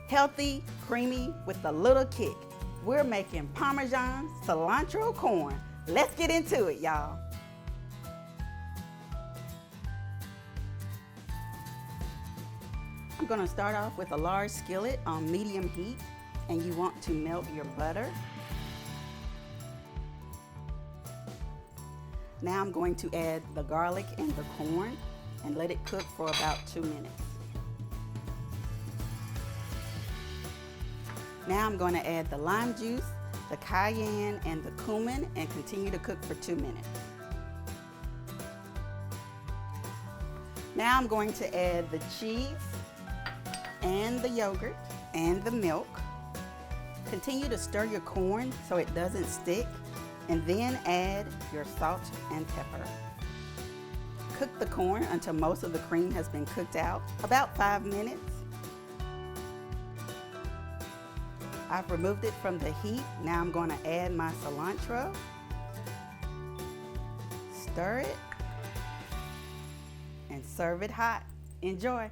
Healthy, creamy, with a little kick. We're making Parmesan cilantro corn. Let's get into it, y'all. I'm gonna start off with a large skillet on medium heat, and you want to melt your butter. Now I'm going to add the garlic and the corn and let it cook for about 2 minutes. Now I'm going to add the lime juice, the cayenne, and the cumin and continue to cook for 2 minutes. Now I'm going to add the cheese and the yogurt and the milk. Continue to stir your corn so it doesn't stick, and then add your salt and pepper. Cook the corn until most of the cream has been cooked out, about 5 minutes. I've removed it from the heat. Now I'm going to add my cilantro. Stir it and serve it hot. Enjoy.